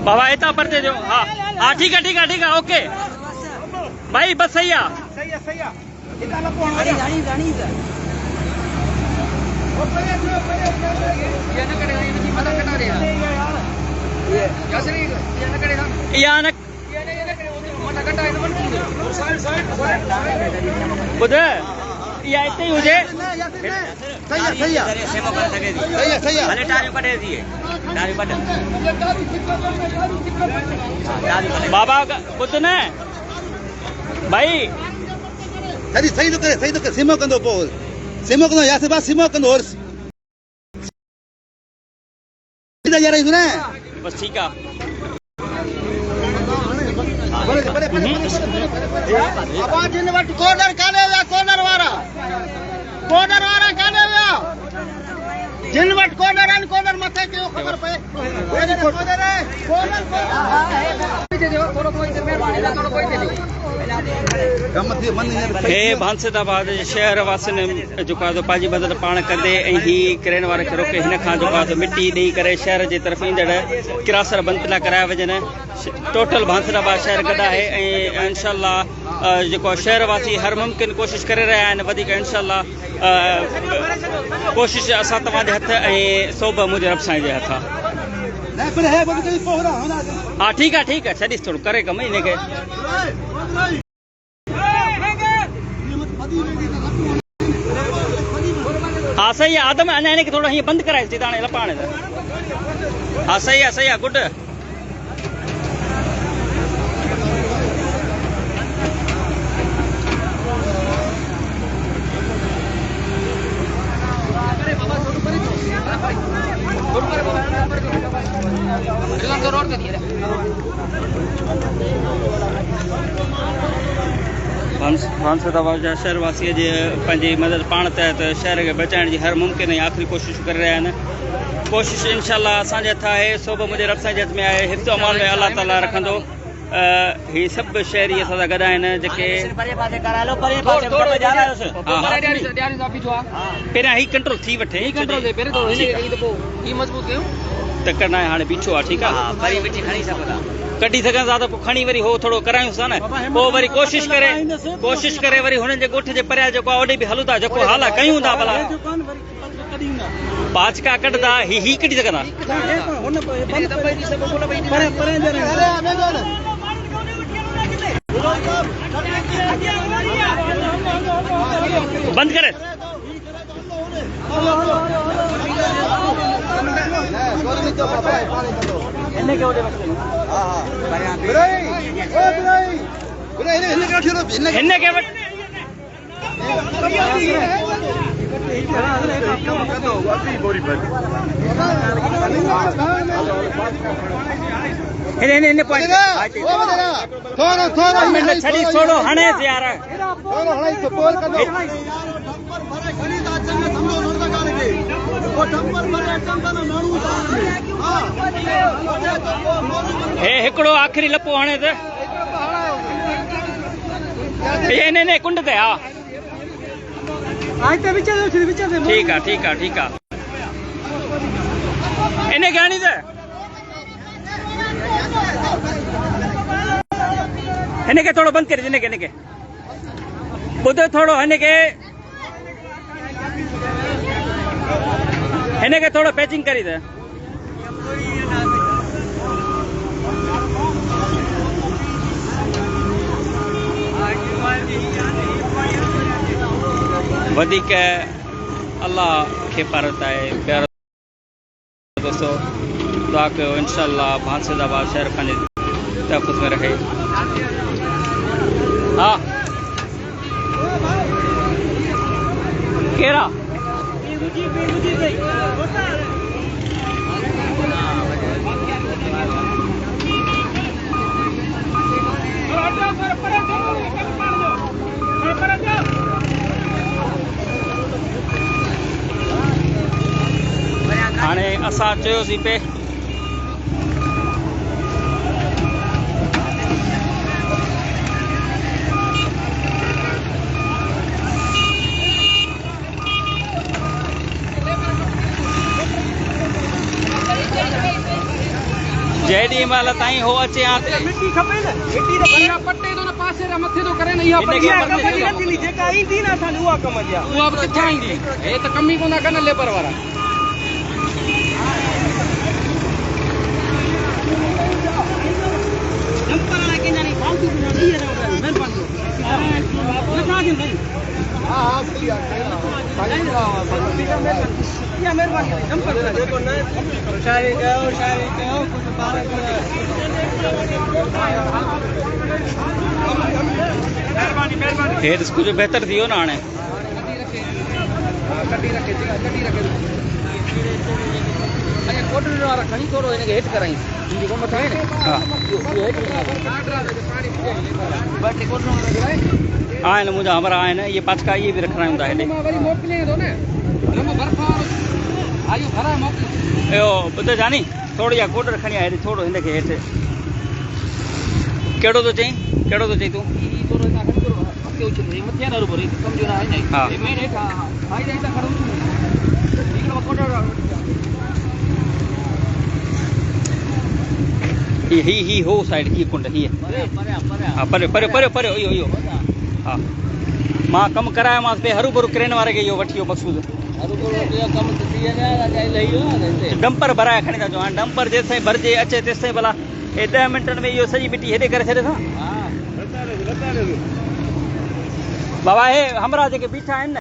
बाबा इतना पर दे दो। हाँ हाँ ठीक है ओके भाई बस सही है। ॿुध इहा हिते ई हुजे। बाबा ॿुध न भाई सही तो करे सिमो कंदो पोइ सिमो कंदो यासिर बा सिमो कंदो और यार इस ने बस ठीक है। अब जिन वट कॉर्नर काने विया कॉर्नर वारा काने विया जिन वट कॉर्नर आहिनि कॉर्नर मथे कयो ख़बर पए हे भांसदाबाद शहर वासियुनि जेको आहे पंहिंजी मदद पाण कंदे ऐं ही किरन वारे खे रोके हिन खां जेको आहे मिटी ॾेई करे शहर जे तरफ़ ईंदड़ किरासर बंदि न कराया वञनि। टोटल भांसदाबाद शहर गॾु आहे ऐं इनशाअल्लाह जेको शहर वासी हर मुमकिन कोशिशि करे रहिया आहिनि। वधीक इनशाअल्लाह कोशिशि असां तव्हांजे हथ ऐं सोभ मुंहिंजे रब साईं जे हथ आहे। हाँ ठीक है छॾीस थोड़ो करे कम इनके। हाँ सही है आदम अञा इनके थोड़ा हीअं बंदि कराए थी हाणे लपाणे। हाँ सही है गुड। भांसदाबाद जा शहरवासी जे पंहिंजी मदद पाण तहत शहर खे बचाइण जी हर मुमकिन ऐं आख़िरी कोशिश करे रहिया आहिनि। कोशिश इनशाअल्लाह असांजे हथ आहे सोभ मुंहिंजे रब साईं जे हथ में आहे। हिफ्ज़ अमान में अल्लाह ताला रखंदो। ही सभु शहरी असां सां गॾु आहिनि जेके पहिरियां ही कंट्रोल थी वठे त करना है हाणे बीठो आहे ठीकु आहे कढी सघनि था त पोइ खणी वरी हो थोरो करायूं था न पोइ वरी कोशिश करे वरी हुननि जे ॻोठ जे परियां जेको आहे ओॾे बि हलूं था जेको हाल आहे कयूं था भला पाचका कढंदा ही कढी सघंदा। बंद करे छोड़ो हणे यार हे हिकिड़ो आख़िरी लपो हणे त ने कुंड ते हा ठीक आहे इनके आणी त हिनखे थोरो बंदि करे हिनखे ॿुध थोरो हिनखे थोरो पैचिंग करी त वधीक अल्लाह खे पारत आहे प्यारो दोस्तों दुआ कयो इंशाअल्लाह भांसदाबाद शहर पंहिंजे तहफ़ुज़ में रहे। हाँ केरा हाणे असां चयोसीं पे जेडी महिल ताईं हो अचे हा मिट्टी खपे न मिट्टी तो भरिया पट्टे तो न पासे रा मथे तो करे न इहा इनखे कम जी नथी जेका ईंदी न असां उहा कम जी उहा बि किथां ईंदी हे त कम ई कोन कन लेबर वारा जंपर वाला के जानी फालतू न नहीं है मेहरबानी लगा दे भाई हां सही या मेहरबानी जंपर देखो न शायरी कहो कुछ बारे मेहरबानी हेठि कुछ बेहतर थी वियो न हाणे कटी रखे अरे कोटन वाला खणी थोड़ो इनके हेठ कराई इनकी को मत है ने हा ये हेठ पानी बाटी कोटन वाला कराए आहिनि मुंहिंजा हमरा आहिनि इहे पाचका इहे बि रखणा हूंदा हेॾे वरी मोकले दो ने नमो बर्फा आयु भरा मोकले इहो ॿुध जानी थोरी इहा कोट रखणी आहे हेॾे थोरो हिनखे हेठि कहिड़ो थो चई तूं थोड़ो ना करो के उछ मथे ना रुबो समझो ना है हाँ। नहीं मैं हेठ हाई जाई ता करू इकड़ो कोटो ही हो साइड ही कुंड ही हा परे इहो हा मां कमु करायोमांसि पे हरू भरू क्रेन वारे खे इहो वठी वियो मक़सूद डंपर भराए खणी था अचूं हाणे डंपर जेसिताईं भरिजे अचे तेसिताईं भला हे 10 मिंटनि में इहो सॼी मिटी हेॾे करे छॾे था बाबा हे हमरा जेके बीठा आहिनि न